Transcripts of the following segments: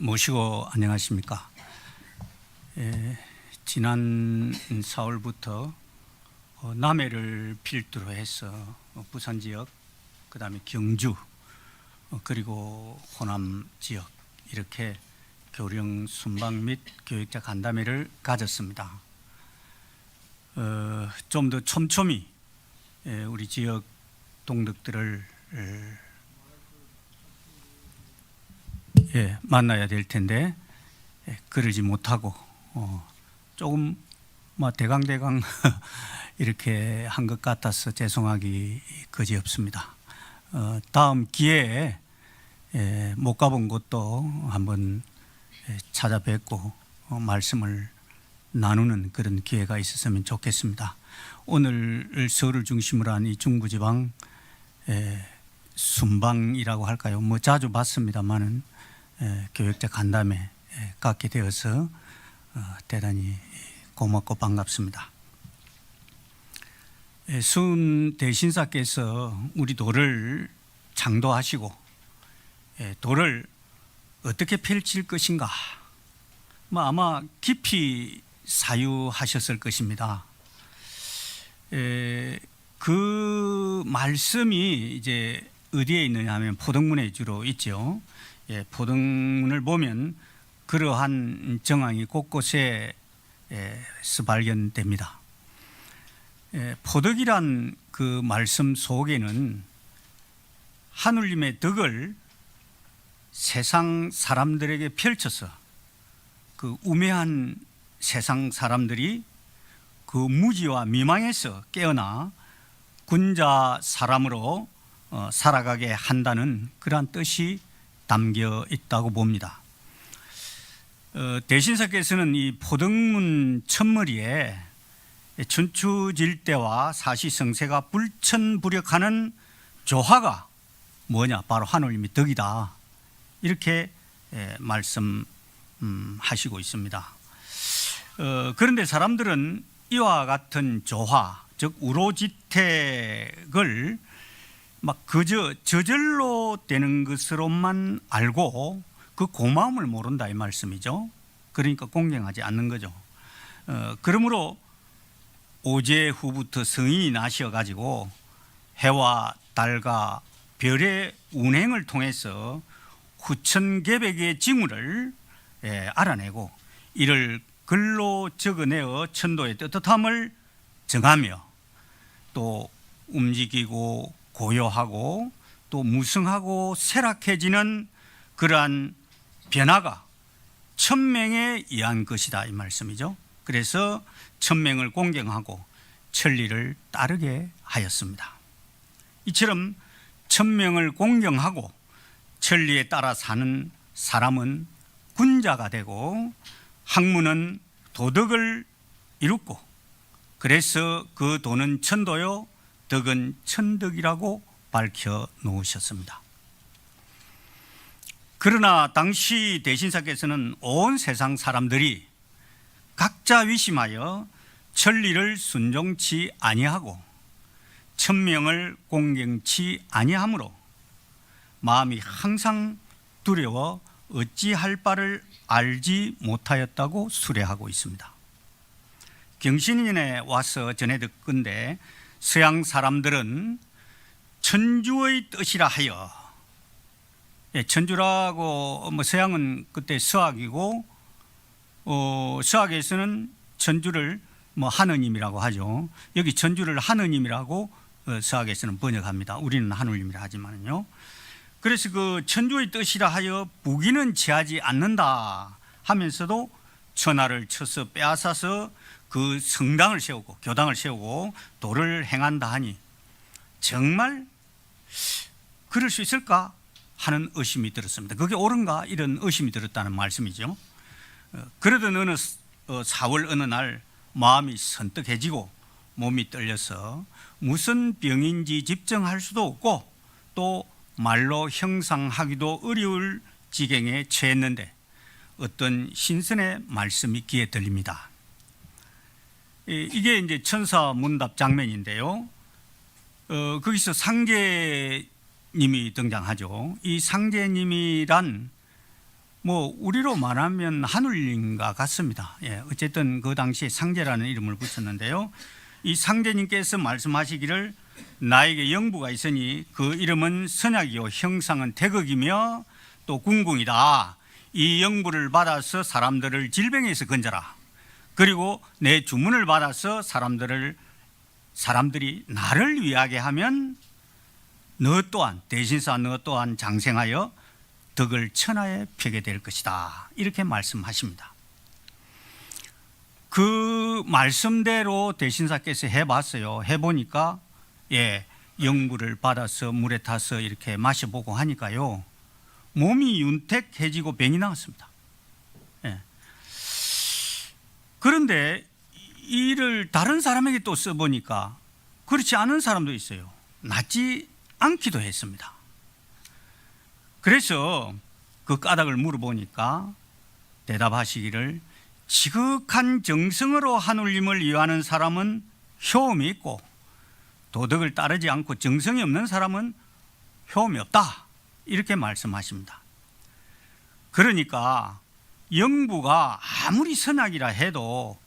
모시고 안녕하십니까. 지난 4월부터 남해를 필두로 해서 부산 지역, 그 다음에 경주, 그리고 호남 지역 이렇게 교령 순방 및 교육자 간담회를 가졌습니다. 좀 더 촘촘히 우리 지역 동덕들을 만나야 될 텐데 그러지 못하고 조금 대강대강 이렇게 한 것 같아서 죄송하기 그지없습니다. 다음 기회에 못 가본 곳도 한번 찾아뵙고 말씀을 나누는 그런 기회가 있었으면 좋겠습니다. 오늘 서울을 중심으로 한 이 중부지방 순방이라고 할까요? 자주 봤습니다만은 교육자 간담회 갖게 되어서 대단히 고맙고 반갑습니다. 수은 대신사께서 우리 도를 창도하시고 도를 어떻게 펼칠 것인가 아마 깊이 사유하셨을 것입니다. 그 말씀이 이제 어디에 있느냐 하면 포덕문에 주로 있죠. 포덕문을 보면 그러한 정황이 곳곳에 발견됩니다. 포덕이란 그 말씀 속에는 하느님의 덕을 세상 사람들에게 펼쳐서 그 우매한 세상 사람들이 그 무지와 미망에서 깨어나 군자 사람으로 살아가게 한다는 그러한 뜻이 담겨 있다고 봅니다. 대신사께서는 이 포덕문 첫머리에 춘추질대와 사시성세가 불천불역하는 조화가 뭐냐, 바로 하느님의 덕이다, 이렇게 말씀하시고 있습니다. 그런데 사람들은 이와 같은 조화, 즉 우로지택을 그저 저절로 되는 것으로만 알고 그 고마움을 모른다 이 말씀이죠. 그러니까 공경하지 않는 거죠. 그러므로 오제 후부터 성인이 나셔가지고 해와 달과 별의 운행을 통해서 후천개백의 징후를 알아내고 이를 글로 적어내어 천도의 떳떳함을 정하며 또 움직이고 고요하고 또 무성하고 쇠락해지는 그러한 변화가 천명에 의한 것이다 이 말씀이죠. 그래서 천명을 공경하고 천리를 따르게 하였습니다. 이처럼 천명을 공경하고 천리에 따라 사는 사람은 군자가 되고 학문은 도덕을 이루고 그래서 그 도는 천도요 덕은 천덕이라고 밝혀 놓으셨습니다. 그러나 당시 대신사께서는 온 세상 사람들이 각자 위심하여 천리를 순종치 아니하고 천명을 공경치 아니하므로 마음이 항상 두려워 어찌할 바를 알지 못하였다고 수레하고 있습니다. 경신인에 와서 전해 듣건대 서양 사람들은 천주의 뜻이라 하여, 천주라고 서양은 그때 서학이고 서학에서는 천주를 하느님이라고 하죠. 여기 천주를 하느님이라고 서학에서는 번역합니다. 우리는 하느님이라 하지만요. 그래서 그 천주의 뜻이라 하여 부기는 취하지 않는다 하면서도 천하를 쳐서 빼앗아서 그 성당을 세우고 교당을 세우고 도를 행한다 하니 정말 그럴 수 있을까 하는 의심이 들었습니다. 그게 옳은가 이런 의심이 들었다는 말씀이죠. 그러던 어느 4월 어느 날 마음이 선뜩해지고 몸이 떨려서 무슨 병인지 집정할 수도 없고 또 말로 형상하기도 어려울 지경에 처했는데 어떤 신선의 말씀이 귀에 들립니다. 이게 이제 천사문답 장면인데요. 거기서 상제님이 등장하죠. 이 상제님이란 뭐 우리로 말하면 하늘님과 같습니다. 예, 어쨌든 그 당시에 상제라는 이름을 붙였는데요. 이 상제님께서 말씀하시기를 나에게 영부가 있으니 그 이름은 선약이요 형상은 태극이며 또 궁궁이다. 이 영부를 받아서 사람들을 질병에서 건져라. 그리고 내 주문을 받아서 사람들이 나를 위하게 하면 너 또한 대신사 너 또한 장생하여 덕을 천하에 펴게 될 것이다. 이렇게 말씀하십니다. 그 말씀대로 대신사께서 해봤어요. 해보니까 영부를 받아서 물에 타서 이렇게 마셔보고 하니까요, 몸이 윤택해지고 병이 나왔습니다. 그런데 이를 다른 사람에게 또 써보니까 그렇지 않은 사람도 있어요. 낫지 않기도 했습니다. 그래서 그 까닭을 물어보니까 대답하시기를 지극한 정성으로 하늘님을 위하는 사람은 효험이 있고 도덕을 따르지 않고 정성이 없는 사람은 효험이 없다. 이렇게 말씀하십니다. 그러니까 영부가 아무리 선악이라 해도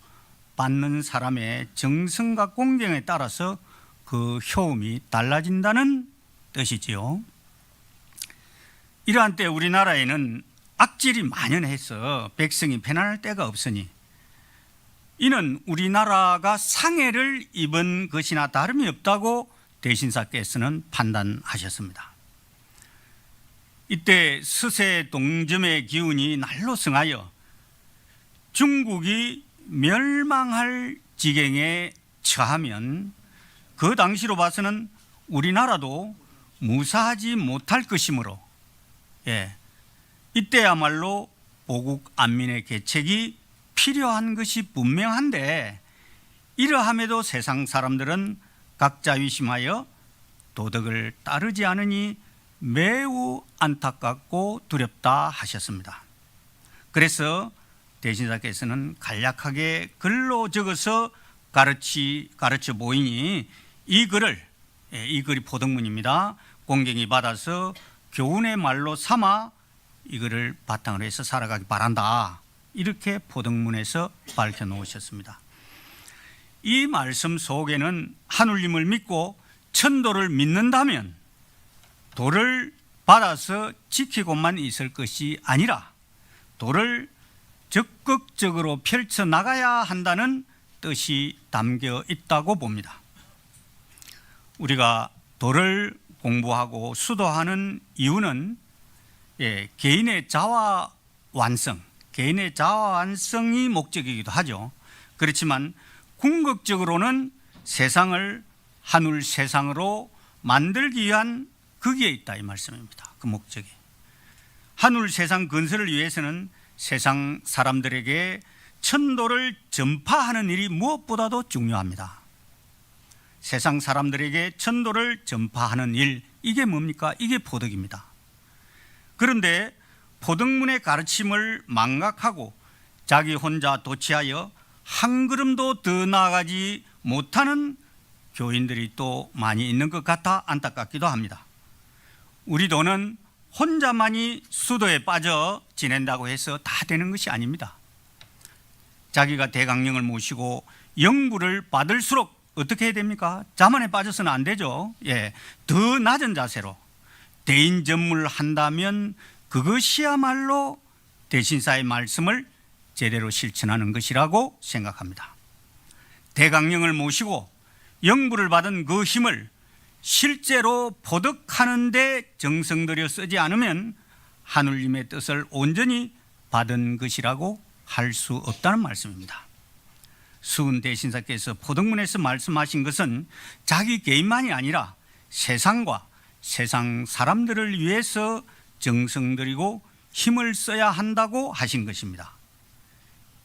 받는 사람의 정성과 공경에 따라서 그 효험이 달라진다는 뜻이지요. 이러한 때 우리나라에는 악질이 만연해서 백성이 편안할 데가 없으니 이는 우리나라가 상해를 입은 것이나 다름이 없다고 대신사께서는 판단하셨습니다. 이때 서세 동점의 기운이 날로 성하여 중국이 멸망할 지경에 처하면 그 당시로 봐서는 우리나라도 무사하지 못할 것이므로 이때야말로 보국 안민의 계책이 필요한 것이 분명한데 이러함에도 세상 사람들은 각자 위심하여 도덕을 따르지 않으니 매우 안타깝고 두렵다 하셨습니다. 그래서 대신사께서는 간략하게 글로 적어서 가르쳐 보이니 이 글이 포덕문입니다. 공경이 받아서 교훈의 말로 삼아 이거를 바탕으로 해서 살아가기 바란다. 이렇게 포덕문에서 밝혀 놓으셨습니다. 이 말씀 속에는 하늘님을 믿고 천도를 믿는다면 도를 받아서 지키고만 있을 것이 아니라 도를 적극적으로 펼쳐나가야 한다는 뜻이 담겨 있다고 봅니다. 우리가 도를 공부하고 수도하는 이유는 개인의 자아 완성이 목적이기도 하죠. 그렇지만 궁극적으로는 세상을 하늘 세상으로 만들기 위한 거기에 있다 이 말씀입니다. 그 목적이. 하늘 세상 건설을 위해서는 세상 사람들에게 천도를 전파하는 일이 무엇보다도 중요합니다. 세상 사람들에게 천도를 전파하는 일, 이게 뭡니까? 이게 포덕입니다. 그런데 포덕문의 가르침을 망각하고 자기 혼자 도취하여 한 걸음도 더 나아가지 못하는 교인들이 또 많이 있는 것 같아 안타깝기도 합니다. 우리 도는 혼자만이 수도에 빠져 지낸다고 해서 다 되는 것이 아닙니다. 자기가 대강령을 모시고 영부를 받을수록 어떻게 해야 됩니까? 자만에 빠져서는 안 되죠. 더 낮은 자세로 대인전문을 한다면 그것이야말로 대신사의 말씀을 제대로 실천하는 것이라고 생각합니다. 대강령을 모시고 영부를 받은 그 힘을 실제로 포덕하는 데 정성 들여 쓰지 않으면 하늘님의 뜻을 온전히 받은 것이라고 할 수 없다는 말씀입니다. 수은 대신사께서 포덕문에서 말씀하신 것은 자기 개인만이 아니라 세상과 세상 사람들을 위해서 정성 들이고 힘을 써야 한다고 하신 것입니다.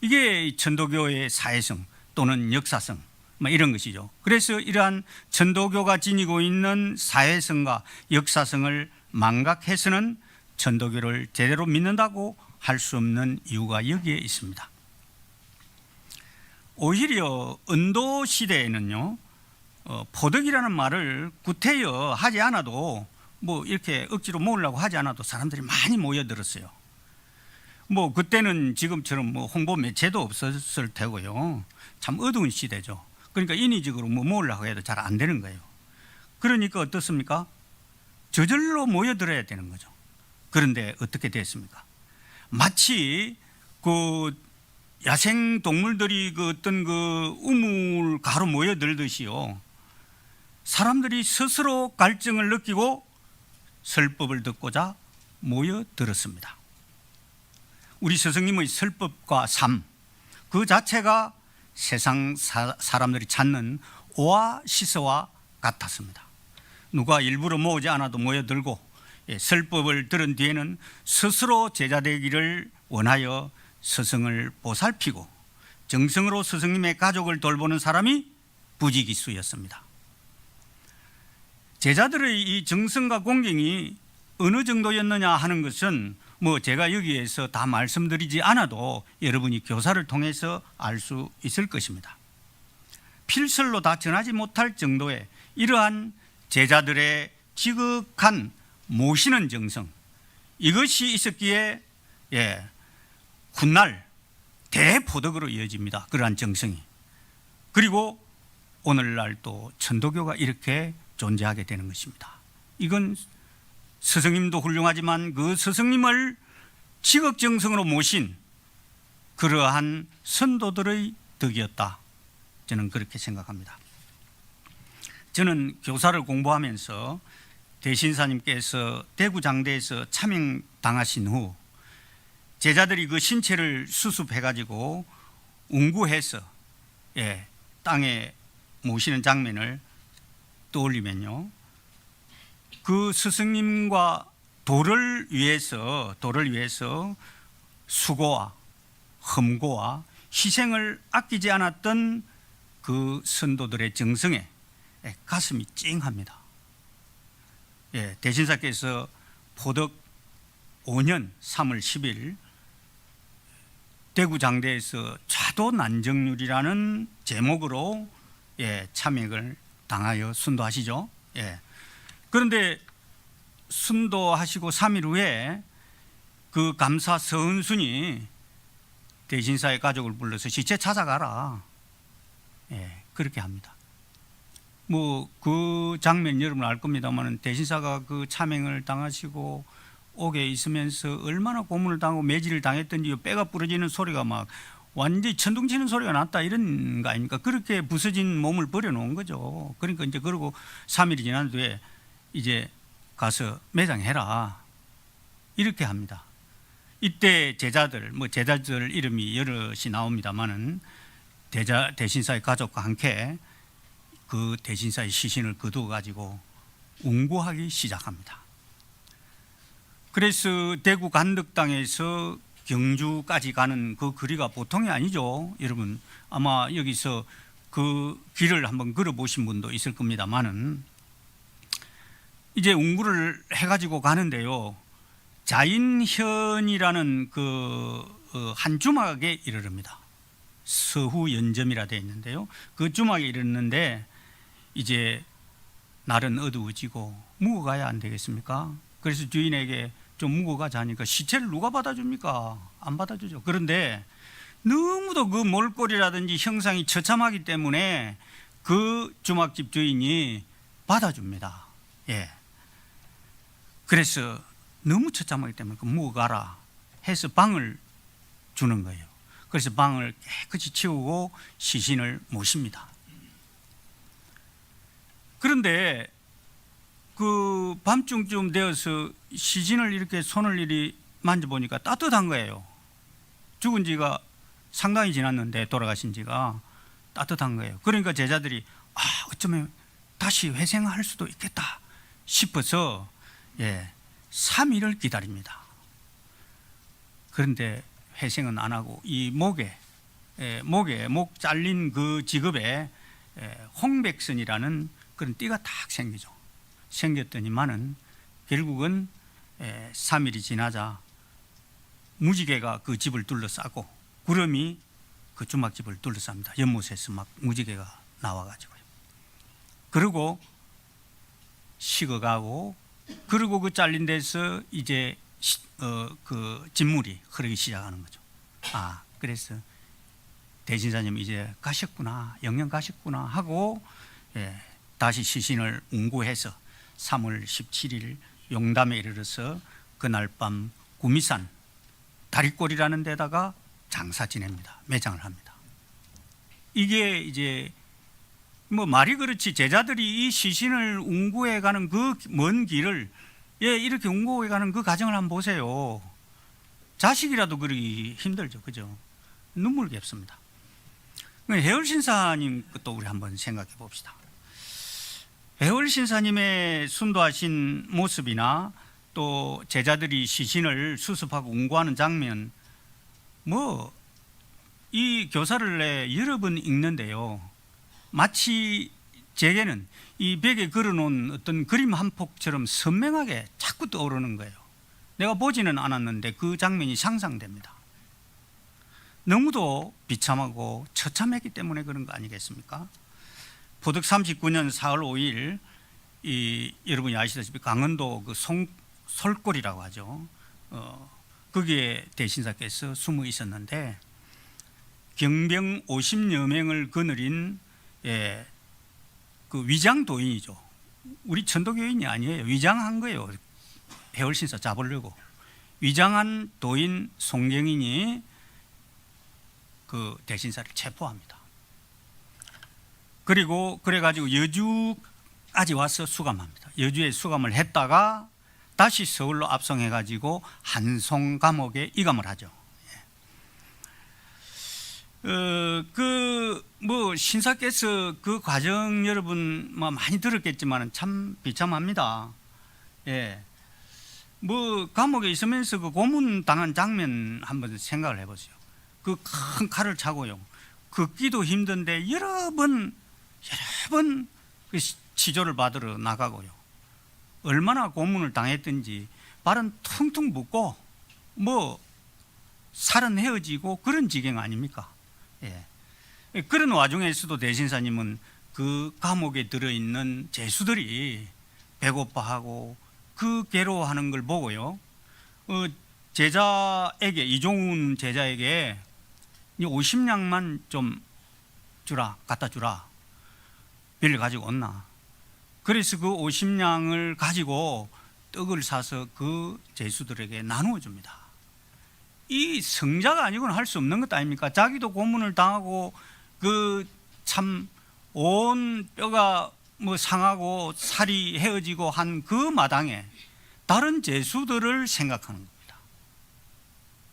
이게 천도교의 사회성 또는 역사성 이런 것이죠. 그래서 이러한 천도교가 지니고 있는 사회성과 역사성을 망각해서는 천도교를 제대로 믿는다고 할 수 없는 이유가 여기에 있습니다. 오히려 은도 시대에는요, 포덕이라는 말을 구태여 하지 않아도 이렇게 억지로 모으려고 하지 않아도 사람들이 많이 모여들었어요. 뭐 그때는 지금처럼 뭐 홍보 매체도 없었을 테고요. 참 어두운 시대죠. 그러니까 인위적으로 뭐 모으려고 해도 잘 안 되는 거예요. 그러니까 어떻습니까? 저절로 모여들어야 되는 거죠. 그런데 어떻게 됐습니까? 마치 그 야생 동물들이 그 어떤 그 우물 가로 모여들듯이요. 사람들이 스스로 갈증을 느끼고 설법을 듣고자 모여들었습니다. 우리 스승님의 설법과 삶, 그 자체가 세상 사람들이 찾는 오아시스와 같았습니다. 누가 일부러 모으지 않아도 모여들고 설법을 들은 뒤에는 스스로 제자되기를 원하여 스승을 보살피고 정성으로 스승님의 가족을 돌보는 사람이 부지기수였습니다. 제자들의 이 정성과 공경이 어느 정도였느냐 하는 것은 뭐 제가 여기에서 다 말씀드리지 않아도 여러분이 교사를 통해서 알 수 있을 것입니다. 필설로 다 전하지 못할 정도의 이러한 제자들의 지극한 모시는 정성, 이것이 있었기에 훗날 대포덕으로 이어집니다. 그러한 정성이. 그리고 오늘날 또 천도교가 이렇게 존재하게 되는 것입니다. 이건 스승님도 훌륭하지만 그 스승님을 지극정성으로 모신 그러한 선도들의 덕이었다. 저는 그렇게 생각합니다. 저는 교사를 공부하면서 대신사님께서 대구장대에서 참행당하신 후 제자들이 그 신체를 수습해가지고 운구해서 땅에 모시는 장면을 떠올리면요, 그 스승님과 도를 위해서 수고와 험고와 희생을 아끼지 않았던 그 선도들의 정성에 가슴이 찡합니다. 대신사께서 포덕 5년 3월 10일 대구장대에서 좌도난정률이라는 제목으로 참액을 당하여 순도하시죠. 그런데 순도하시고 3일 후에 그 감사 서은순이 대신사의 가족을 불러서 시체 찾아가라. 그렇게 합니다. 뭐 그 장면 여러분 알 겁니다만 대신사가 그 참행을 당하시고 옥에 있으면서 얼마나 고문을 당하고 매질을 당했던지 뼈가 부러지는 소리가 막 완전히 천둥치는 소리가 났다 이런 거 아닙니까? 그렇게 부서진 몸을 버려놓은 거죠. 그러니까 이제 그러고 3일이 지난 뒤에 이제 가서 매장해라 이렇게 합니다. 이때 제자들 이름이 여럿이 나옵니다만은 대신사의 가족과 함께 그 대신사의 시신을 거두어 가지고 운구하기 시작합니다. 그래서 대구 간덕당에서 경주까지 가는 그 거리가 보통이 아니죠. 여러분 아마 여기서 그 길을 한번 걸어보신 분도 있을 겁니다만은 이제 운구를 해가지고 가는데요, 자인현이라는 그 한 주막에 이르릅니다. 서후연점이라 되어 있는데요, 그 주막에 이르는데 이제 날은 어두워지고 묵어 가야 안 되겠습니까? 그래서 주인에게 좀 묵어 가자 하니까 시체를 누가 받아줍니까? 안 받아주죠. 그런데 너무도 그 몰골이라든지 형상이 처참하기 때문에 그 주막집 주인이 받아줍니다. 그래서 너무 처참하기 때문에 묵어 가라 해서 방을 주는 거예요. 그래서 방을 깨끗이 치우고 시신을 모십니다. 그런데 그 밤중쯤 되어서 시신을 이렇게 손을 이리 만져보니까 따뜻한 거예요. 죽은 지가 상당히 지났는데 돌아가신 지가 따뜻한 거예요. 그러니까 제자들이 어쩌면 다시 회생할 수도 있겠다 싶어서 3일을 기다립니다. 그런데 회생은 안 하고 이 목 잘린 그 직업에 홍백선이라는 그런 띠가 탁 생기죠. 생겼더니만은 결국은 3일이 지나자 무지개가 그 집을 둘러싸고 구름이 그 주막집을 둘러쌉니다. 연못에서 막 무지개가 나와가지고요. 그리고 식어가고, 그리고 그 잘린 데서 이제 그 진물이 흐르기 시작하는 거죠. 그래서 대신사님 이제 가셨구나, 영영 가셨구나 하고 다시 시신을 운구해서 3월 17일 용담에 이르러서 그날 밤 구미산 다리골이라는 데다가 장사 지냅니다. 매장을 합니다. 이게 이제 뭐 말이 그렇지, 제자들이 이 시신을 운구해 가는 그 먼 길을 이렇게 운구해 가는 그 과정을 한번 보세요. 자식이라도 그러기 힘들죠, 그죠? 눈물겹습니다. 해월신사님 것도 우리 한번 생각해 봅시다. 해월신사님의 순도하신 모습이나 또 제자들이 시신을 수습하고 운구하는 장면, 뭐 이 교사를 여러 번 읽는데요, 마치 제게는 이 벽에 그려놓은 어떤 그림 한 폭처럼 선명하게 자꾸 떠오르는 거예요. 내가 보지는 않았는데 그 장면이 상상됩니다. 너무도 비참하고 처참했기 때문에 그런 거 아니겠습니까? 포득 39년 4월 5일 여러분이 아시다시피 강원도 그 솔골이라고 하죠. 거기에 대신사께서 숨어 있었는데 경병 50여 명을 거느린 그 위장도인이죠. 우리 천도교인이 아니에요. 위장한 거예요. 해월신사 잡으려고 위장한 도인 송경인이 그 대신사를 체포합니다. 그리고 그래가지고 여주까지 와서 수감합니다. 여주에 수감을 했다가 다시 서울로 압송해가지고 한송 감옥에 이감을 하죠. 뭐 신사께서 그 과정 여러분 많이 들었겠지만 참 비참합니다. 뭐 감옥에 있으면서 그 고문 당한 장면 한번 생각을 해보세요. 그 큰 칼을 차고요, 걷기도 힘든데 여러 번 그 치조를 받으러 나가고요, 얼마나 고문을 당했든지 발은 퉁퉁 붓고 뭐 살은 헤어지고 그런 지경 아닙니까? 그런 와중에서도 대신사님은 그 감옥에 들어있는 죄수들이 배고파하고 그 괴로워하는 걸 보고요, 제자에게, 이종훈 제자에게 50냥만 좀 주라, 갖다 주라, 빌려 가지고 온나. 그래서 그 50냥을 가지고 떡을 사서 그 죄수들에게 나누어 줍니다. 이 성자가 아니고는 할 수 없는 것 아닙니까? 자기도 고문을 당하고 그 참 온 뼈가 뭐 상하고 살이 헤어지고 한 그 마당에 다른 죄수들을 생각하는 겁니다.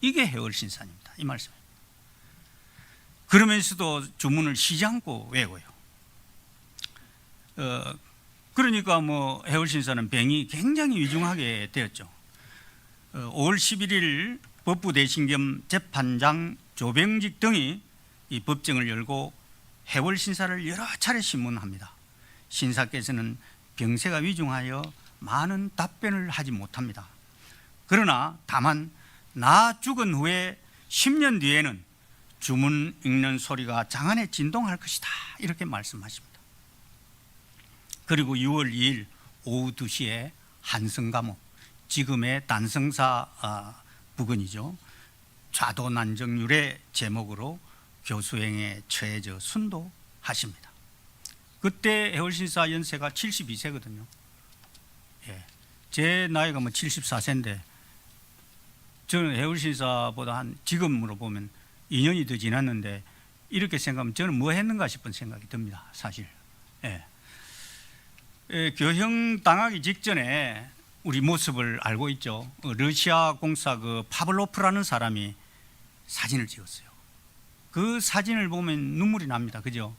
이게 해월신사입니다. 이 말씀입니다. 그러면서도 주문을 쉬지 않고 외고요. 그러니까 뭐 해월신사는 병이 굉장히 위중하게 되었죠. 5월 11일 법부 대신 겸 재판장 조병직 등이 이 법정을 열고 해월신사를 여러 차례 신문합니다. 신사께서는 병세가 위중하여 많은 답변을 하지 못합니다. 그러나 다만 나 죽은 후에 10년 뒤에는 주문 읽는 소리가 장안에 진동할 것이다, 이렇게 말씀하십니다. 그리고 6월 2일 오후 2시에 한성감옥, 지금의 단성사 부근이죠, 좌도난정률의 제목으로 교수행에 처해져 순도하십니다. 그때 해월신사 연세가 72세거든요. 제 나이가 뭐 74세인데 저는 해월신사보다 한 지금으로 보면 2년이 더 지났는데 이렇게 생각하면 저는 뭐 했는가 싶은 생각이 듭니다, 사실. 교형 당하기 직전에 우리 모습을 알고 있죠. 러시아 공사 그 파블로프라는 사람이 사진을 찍었어요. 그 사진을 보면 눈물이 납니다, 그죠?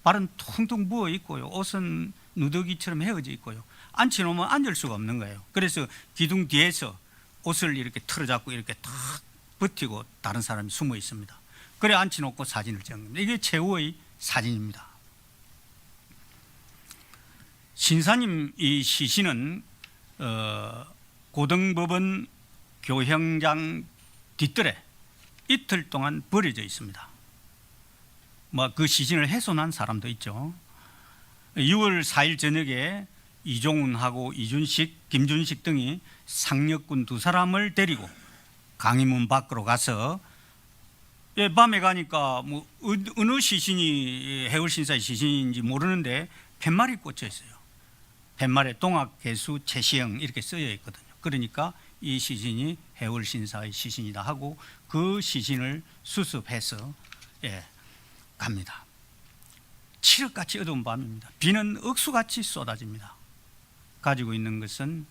발은 퉁퉁 부어 있고요, 옷은 누더기처럼 헤어져 있고요, 앉혀놓으면 앉을 수가 없는 거예요. 그래서 기둥 뒤에서 옷을 이렇게 틀어잡고 이렇게 탁 버티고 다른 사람이 숨어 있습니다. 그래 앉혀놓고 사진을 찍은 겁니다. 이게 최후의 사진입니다. 신사님 이 시신은 고등법원 교형장 뒷뜰에 이틀 동안 버려져 있습니다. 뭐 그 시신을 훼손한 사람도 있죠. 6월 4일 저녁에 이종훈하고 이준식, 김준식 등이 상력군 두 사람을 데리고 강의문 밖으로 가서 밤에 가니까 뭐 어느 시신이 해월신사의 시신인지 모르는데 팻말이 꽂혀 있어요. 팻말에 동학개수 최시영 이렇게 쓰여 있거든요. 그러니까 이 시신이 해월신사의 시신이다 하고 그 시신을 수습해서 갑니다. 칠흑같이 어두운 밤입니다. 비는 억수같이 쏟아집니다. 가지고 있는 것은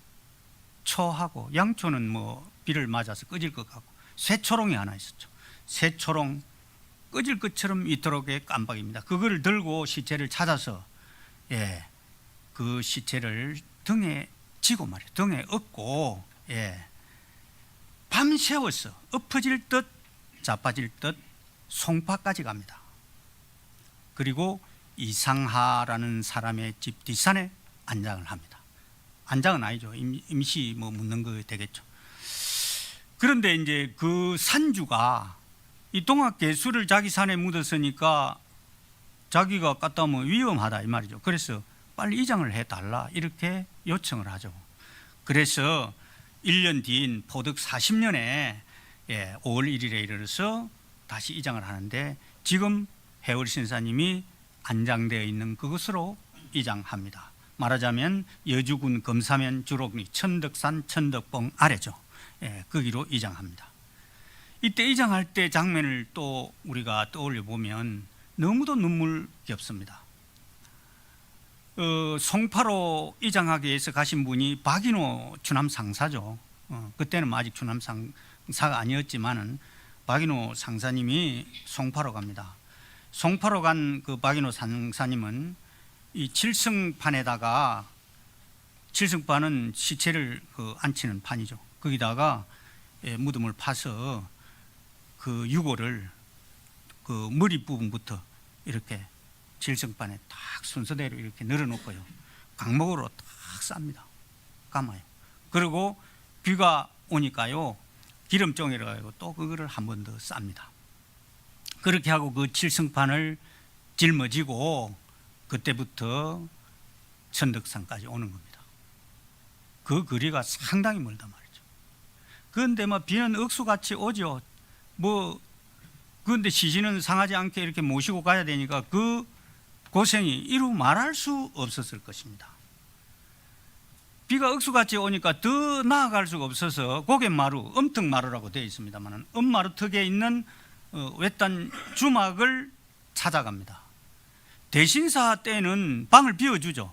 초하고, 양초는 뭐 비를 맞아서 꺼질 것 같고, 쇠초롱이 하나 있었죠. 쇠초롱 꺼질 것처럼 이토록의 깜박입니다. 그걸 들고 시체를 찾아서 그 시체를 등에 지고 말이에요. 등에 업고 밤새워서 엎어질 듯 자빠질 듯 송파까지 갑니다. 그리고 이상하라는 사람의 집 뒷산에 안장을 합니다. 안장은 아니죠. 임시 뭐 묻는 거 되겠죠. 그런데 이제 그 산주가 이 동학개수를 자기 산에 묻었으니까 자기가 갔다 오면 위험하다 이 말이죠. 그래서 빨리 이장을 해달라 이렇게 요청을 하죠. 그래서 1년 뒤인 포득 40년에 5월 1일에 이르러서 다시 이장을 하는데 지금 해월신사님이 안장되어 있는 그것으로 이장합니다. 말하자면 여주군 검사면 주록리 천덕산 천덕봉 아래죠. 거기로 이장합니다. 이때 이장할 때 장면을 또 우리가 떠올려 보면 너무도 눈물겹습니다. 송파로 이장하기 위해서 가신 분이 박인호 추남 상사죠. 그때는 아직 추남 상사가 아니었지만은 박인호 상사님이 송파로 갑니다. 송파로 간 그 박인호 상사님은 이 칠성판에다가, 칠성판은 시체를 앉히는 판이죠. 거기다가 무덤을 파서 그 유골을 그 머리 부분부터 이렇게 칠성판에 딱 순서대로 이렇게 늘어놓고요. 강목으로 딱 쌉니다. 감아요. 그리고 비가 오니까요, 기름종이라 가지고 또 그거를 한 번 더 쌉니다. 그렇게 하고 그 칠성판을 짊어지고 그때부터 천덕산까지 오는 겁니다. 그 거리가 상당히 멀단 말이죠. 그런데 뭐 비는 억수같이 오죠. 그런데 시신은 상하지 않게 이렇게 모시고 가야 되니까 그 고생이 이루 말할 수 없었을 것입니다. 비가 억수같이 오니까 더 나아갈 수가 없어서 고갯마루, 엄턱마루라고 되어 있습니다만 엄마루턱에 있는 외딴 주막을 찾아갑니다. 대신사 때는 방을 비워주죠.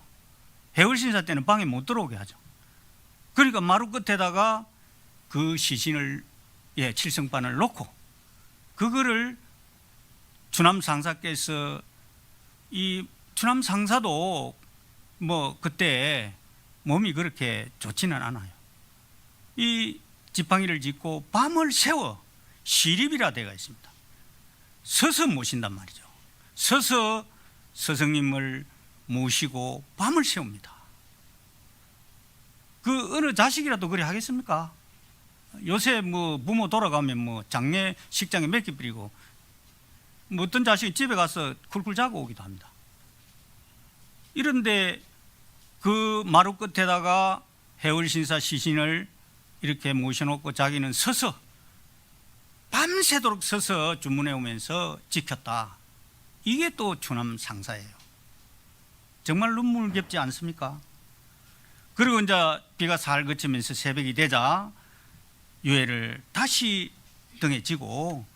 해월신사 때는 방에 못 들어오게 하죠. 그러니까 마루 끝에다가 그 시신을 칠성판을 놓고 그거를 추남 상사께서, 이 추남 상사도 뭐 그때 몸이 그렇게 좋지는 않아요. 이 지팡이를 짚고 밤을 새워 시립이라 되어 있습니다. 서서 모신단 말이죠. 서서 스승님을 모시고 밤을 새웁니다. 그 어느 자식이라도 그래 하겠습니까? 요새 뭐 부모 돌아가면 뭐 장례 식장에 몇 개 뿌리고 뭐 어떤 자식이 집에 가서 쿨쿨 자고 오기도 합니다. 이런데 그 마루 끝에다가 해월신사 시신을 이렇게 모셔놓고 자기는 서서 밤새도록 서서 주문해 오면서 지켰다. 이게 또 추남 상사예요. 정말 눈물겹지 않습니까? 그리고 이제 비가 살 그치면서 새벽이 되자 유해를 다시 등에 지고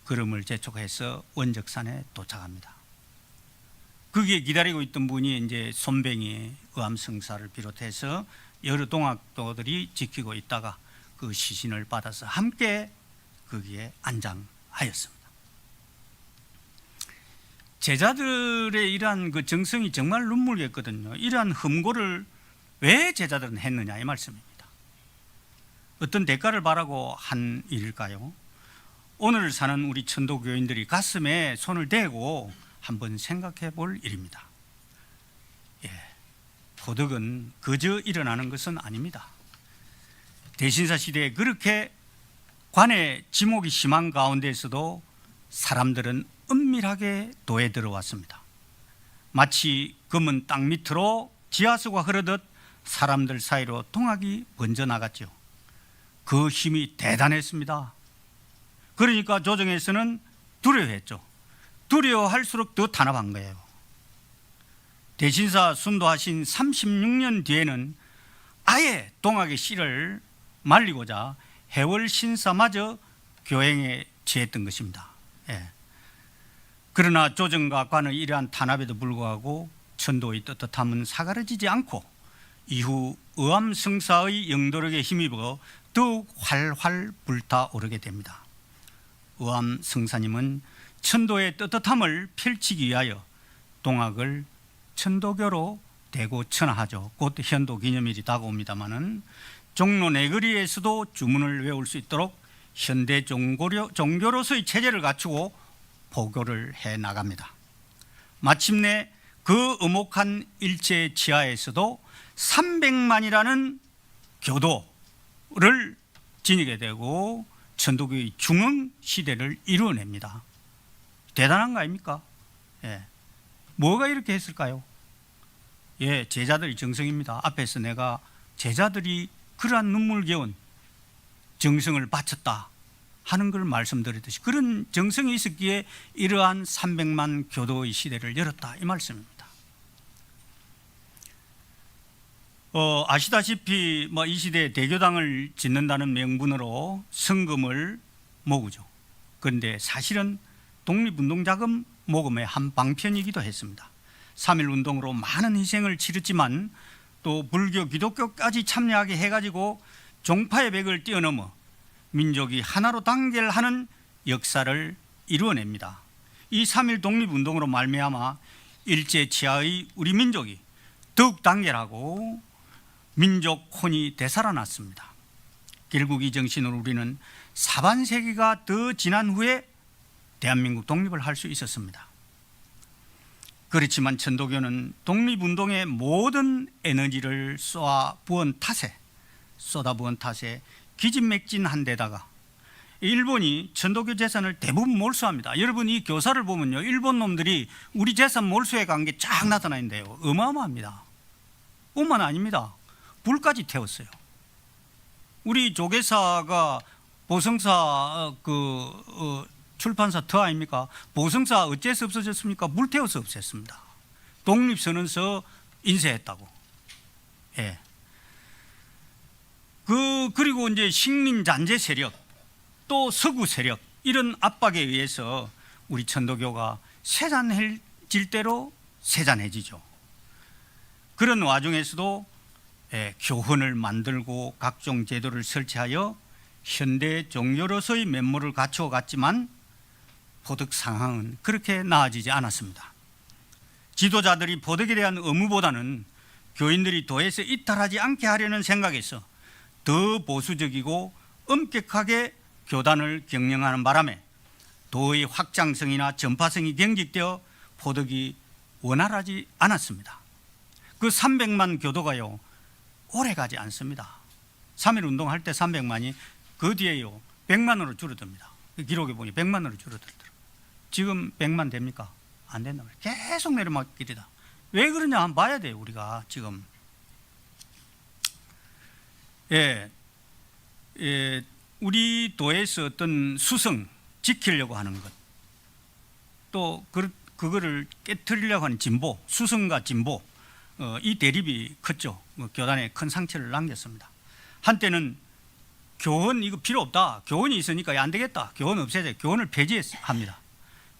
걸음을 재촉해서 원적산에 도착합니다. 거기에 기다리고 있던 분이 이제 손뱅이 의암승사를 비롯해서 여러 동학도들이 지키고 있다가 그 시신을 받아서 함께 거기에 안장하였습니다. 제자들의 이러한 그 정성이 정말 눈물겠거든요. 이러한 흠고를 왜 제자들은 했느냐 이 말씀입니다. 어떤 대가를 바라고 한 일일까요? 오늘 사는 우리 천도교인들이 가슴에 손을 대고 한번 생각해 볼 일입니다. 포덕은 그저 일어나는 것은 아닙니다. 대신사 시대에 그렇게 관의 지목이 심한 가운데에서도 사람들은 은밀하게 도에 들어왔습니다. 마치 검은 땅 밑으로 지하수가 흐르듯 사람들 사이로 동학이 번져나갔죠. 그 힘이 대단했습니다. 그러니까 조정에서는 두려워했죠. 두려워할수록 더 탄압한 거예요. 대신사 순도하신 36년 뒤에는 아예 동학의 씨를 말리고자 해월 신사마저 교행에 취했던 것입니다. 예. 그러나 조정과 관의 이러한 탄압에도 불구하고 천도의 떳떳함은 사그라지지 않고 이후 의암성사의 영도력에 힘입어 더욱 활활 불타오르게 됩니다. 의암성사님은 천도의 떳떳함을 펼치기 위하여 동학을 천도교로 대고 천하하죠. 곧 현도 기념일이 다가옵니다마는 종로 내거리에서도 주문을 외울 수 있도록 현대 종교로서의 체제를 갖추고 포교를 해 나갑니다. 마침내 그 엄혹한 일제 지하에서도 300만이라는 교도를 지니게 되고 천도교의 중흥 시대를 이루어냅니다. 대단한 거 아닙니까? 예. 뭐가 이렇게 했을까요? 예, 제자들의 정성입니다. 앞에서 내가 제자들이 그러한 눈물겨운 정성을 바쳤다 하는 걸 말씀드렸듯이 그런 정성이 있었기에 이러한 300만 교도의 시대를 열었다 이 말씀입니다. 아시다시피 이 시대에 대교당을 짓는다는 명분으로 성금을 모으죠. 그런데 사실은 독립운동자금 모금의 한 방편이기도 했습니다. 3.1운동으로 많은 희생을 치렀지만 또 불교, 기독교까지 참여하게 해가지고 종파의 벽을 뛰어넘어 민족이 하나로 단결하는 역사를 이루어냅니다. 이 3.1 독립운동으로 말미암아 일제 치하의 우리 민족이 더욱 단결하고 민족 혼이 되살아났습니다. 결국 이 정신으로 우리는 사반세기가 더 지난 후에 대한민국 독립을 할 수 있었습니다. 그렇지만 천도교는 독립운동의 모든 에너지를 쏟아부은 탓에 기진맥진한 데다가 일본이 천도교 재산을 대부분 몰수합니다. 여러분 이 교사를 보면요, 일본 놈들이 우리 재산 몰수해 간 게 쫙 나타나 있는데요, 어마어마합니다. 뿐만 아닙니다. 불까지 태웠어요. 우리 조계사가 보성사 출판사 터 아닙니까? 보성사 어째서 없어졌습니까? 물태워서 없앴습니다. 독립선언서 인쇄했다고. 예. 그리고 이제 식민 잔재 세력, 또 서구 세력 이런 압박에 의해서 우리 천도교가 세잔해질 대로 세잔해지죠. 그런 와중에서도 교헌을 만들고 각종 제도를 설치하여 현대 종교로서의 면모를 갖추어 갔지만 포덕 상황은 그렇게 나아지지 않았습니다. 지도자들이 포덕에 대한 의무보다는 교인들이 도에서 이탈하지 않게 하려는 생각에서 더 보수적이고 엄격하게 교단을 경영하는 바람에 도의 확장성이나 전파성이 경직되어 포덕이 원활하지 않았습니다. 그 300만 교도가요 오래가지 않습니다. 3.1 운동할 때 300만이 그 뒤에요 100만으로 줄어듭니다. 기록에 보니 100만으로 줄어들더라고요. 지금 100만 됩니까? 안 된단 말이에요. 계속 내려막길이다. 왜 그러냐 한번 봐야 돼요. 우리가 지금 우리 도에서 어떤 수성 지키려고 하는 것, 또 그거를 깨트리려고 하는 진보, 수성과 진보, 이 대립이 컸죠. 교단에 큰 상처를 남겼습니다. 한때는 교원 이거 필요 없다, 교원이 있으니까 안 되겠다, 교원 없애야 돼, 교원을 폐지합니다.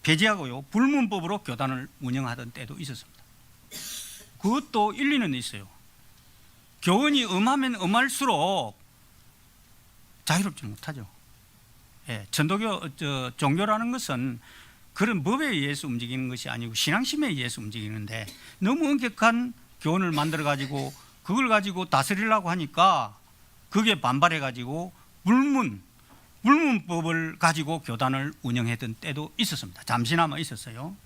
폐지하고요 불문법으로 교단을 운영하던 때도 있었습니다. 그것도 일리는 있어요. 교원이 엄하면 엄할수록 자유롭지 못하죠. 천도교 종교라는 것은 그런 법에 의해서 움직이는 것이 아니고 신앙심에 의해서 움직이는데 너무 엄격한 교훈을 만들어 가지고 그걸 가지고 다스리려고 하니까 그게 반발해 가지고 불문법을 가지고 교단을 운영했던 때도 있었습니다. 잠시나마 있었어요.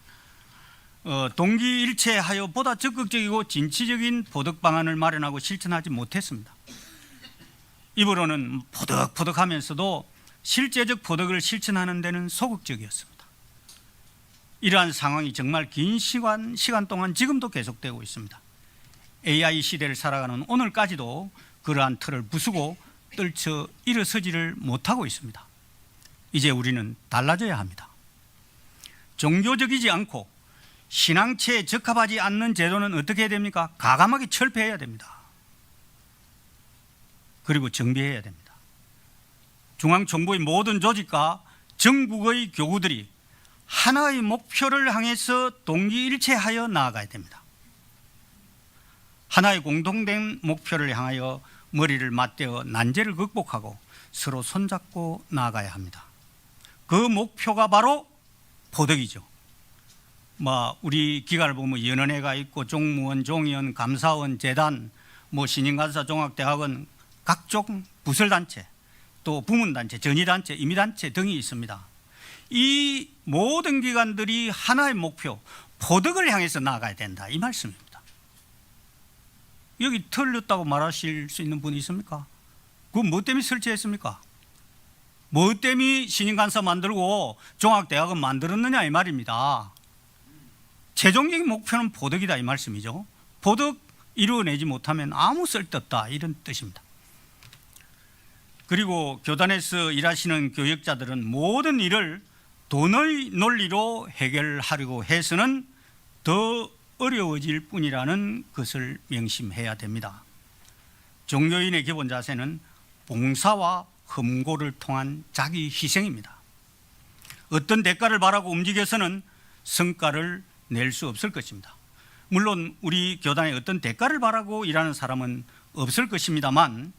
동기일체하여 보다 적극적이고 진취적인 포덕 방안을 마련하고 실천하지 못했습니다. 입으로는 포덕하면서도 실제적 포덕을 실천하는 데는 소극적이었습니다. 이러한 상황이 정말 긴 시간 동안 지금도 계속되고 있습니다. AI 시대를 살아가는 오늘까지도 그러한 틀을 부수고 떨쳐 일어서지를 못하고 있습니다. 이제 우리는 달라져야 합니다. 종교적이지 않고 신앙체에 적합하지 않는 제도는 어떻게 해야 됩니까? 과감하게 철폐해야 됩니다. 그리고 정비해야 됩니다. 중앙정부의 모든 조직과 전국의 교구들이 하나의 목표를 향해서 동기일체하여 나아가야 됩니다. 하나의 공통된 목표를 향하여 머리를 맞대어 난제를 극복하고 서로 손잡고 나아가야 합니다. 그 목표가 바로 포덕이죠. 우리 기관을 보면 연원회가 있고 종무원, 종의원, 감사원, 재단, 신인간사, 종합대학원, 각종 부설단체, 또 부문단체, 전의단체, 임의단체 등이 있습니다. 이 모든 기관들이 하나의 목표, 포덕을 향해서 나아가야 된다, 이 말씀입니다. 여기 틀렸다고 말하실 수 있는 분이 있습니까? 그건 뭐 때문에 설치했습니까? 뭐 때문에 신인간사 만들고 종합대학원 만들었느냐 이 말입니다. 최종적인 목표는 포덕이다 이 말씀이죠. 포덕 이루어내지 못하면 아무 쓸데없다 이런 뜻입니다. 그리고 교단에서 일하시는 교역자들은 모든 일을 돈의 논리로 해결하려고 해서는 더 어려워질 뿐이라는 것을 명심해야 됩니다. 종교인의 기본 자세는 봉사와 흠고를 통한 자기 희생입니다. 어떤 대가를 바라고 움직여서는 성과를 낼 수 없을 것입니다. 물론 우리 교단에 어떤 대가를 바라고 일하는 사람은 없을 것입니다만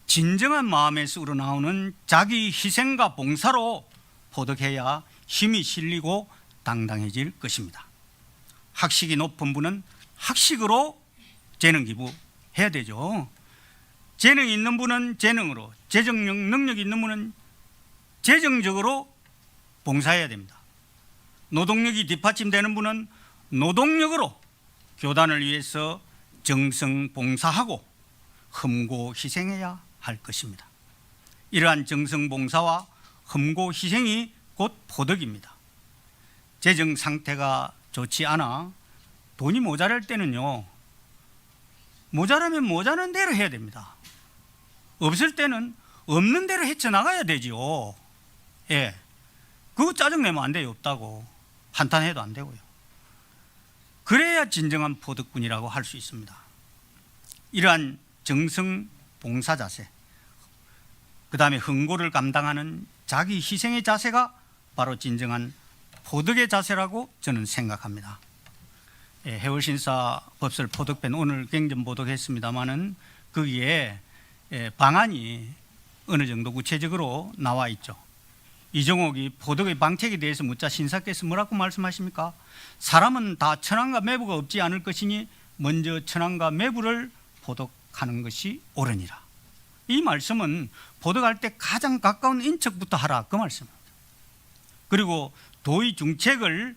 진정한 마음에서 우러나오는 자기 희생과 봉사로 포덕해야 힘이 실리고 당당해질 것입니다. 학식이 높은 분은 학식으로 재능 기부해야 되죠. 재능이 있는 분은 재능으로, 재정력 능력이 있는 분은 재정적으로 봉사해야 됩니다. 노동력이 뒷받침되는 분은 노동력으로 교단을 위해서 정성 봉사하고 흠고 희생해야 할 것입니다. 이러한 정성 봉사와 흠고 희생이 곧 포덕입니다. 재정 상태가 좋지 않아 돈이 모자랄 때는요, 모자라면 모자란 대로 해야 됩니다. 없을 때는 없는 대로 헤쳐나가야 되죠. 예, 그거 짜증내면 안 돼요. 없다고 한탄해도 안 되고요. 그래야 진정한 포덕꾼이라고 할 수 있습니다. 이러한 정성 봉사 자세, 그 다음에 흥고를 감당하는 자기 희생의 자세가 바로 진정한 포덕의 자세라고 저는 생각합니다. 예, 해월신사 법설 포덕편 오늘 경전 보도했습니다마는 거기에 방안이 어느 정도 구체적으로 나와 있죠. 이종옥이 포덕의 방책에 대해서 묻자 신사께서 뭐라고 말씀하십니까? 사람은 다 천황과 매부가 없지 않을 것이니 먼저 천황과 매부를 포덕하는 것이 옳으니라. 이 말씀은 포덕할 때 가장 가까운 인척부터 하라 그 말씀입니다. 그리고 도의 중책을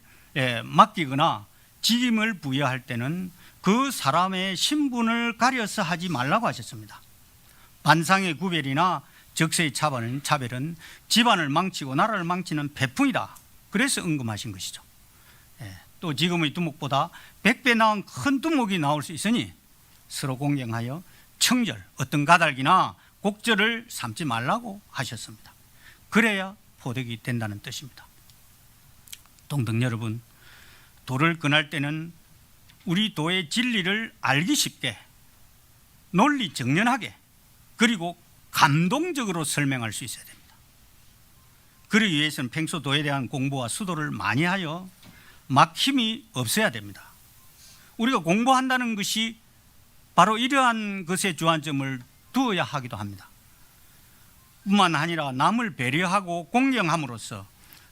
맡기거나 직임을 부여할 때는 그 사람의 신분을 가려서 하지 말라고 하셨습니다. 반상의 구별이나 적세의 차별은 집안을 망치고 나라를 망치는 배풍이다. 그래서 언급하신 것이죠. 또 지금의 두목보다 100배 나은 큰 두목이 나올 수 있으니 서로 공경하여 청절, 어떤 가달기나 곡절을 삼지 말라고 하셨습니다. 그래야 포덕이 된다는 뜻입니다. 동덕 여러분, 도를 끊을 때는 우리 도의 진리를 알기 쉽게, 논리 정연하게, 그리고 감동적으로 설명할 수 있어야 됩니다. 그러기 위해서는 평소 도에 대한 공부와 수도를 많이 하여 막힘이 없어야 됩니다. 우리가 공부한다는 것이 바로 이러한 것에 주안점을 두어야 하기도 합니다. 뿐만 아니라 남을 배려하고 공경함으로써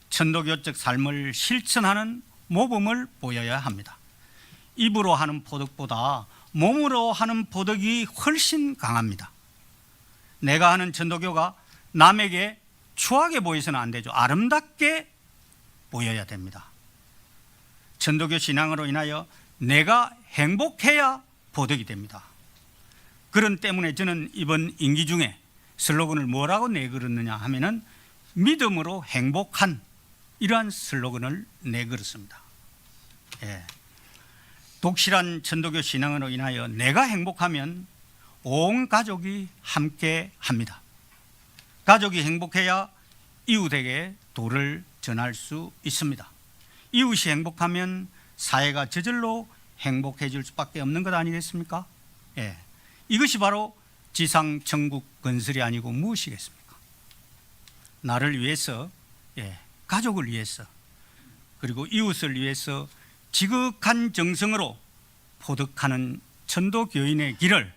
천도교적 삶을 실천하는 모범을 보여야 합니다. 입으로 하는 포덕보다 몸으로 하는 포덕이 훨씬 강합니다. 내가 하는 천도교가 남에게 추하게 보여서는 안 되죠. 아름답게 보여야 됩니다. 천도교 신앙으로 인하여 내가 행복해야 포덕이 됩니다. 그런 때문에 저는 이번 임기 중에 슬로건을 뭐라고 내걸었느냐 하면은 믿음으로 행복한, 이러한 슬로건을 내걸었습니다. 예. 독실한 천도교 신앙으로 인하여 내가 행복하면 온 가족이 함께 합니다. 가족이 행복해야 이웃에게 도를 전할 수 있습니다. 이웃이 행복하면 사회가 저절로 행복해질 수밖에 없는 것 아니겠습니까? 예. 이것이 바로 지상 천국 건설이 아니고 무엇이겠습니까? 나를 위해서, 가족을 위해서, 그리고 이웃을 위해서 지극한 정성으로 포득하는 천도교인의 길을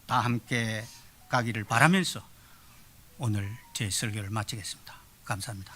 다 함께 가기를 바라면서 오늘 제 설교를 마치겠습니다. 감사합니다.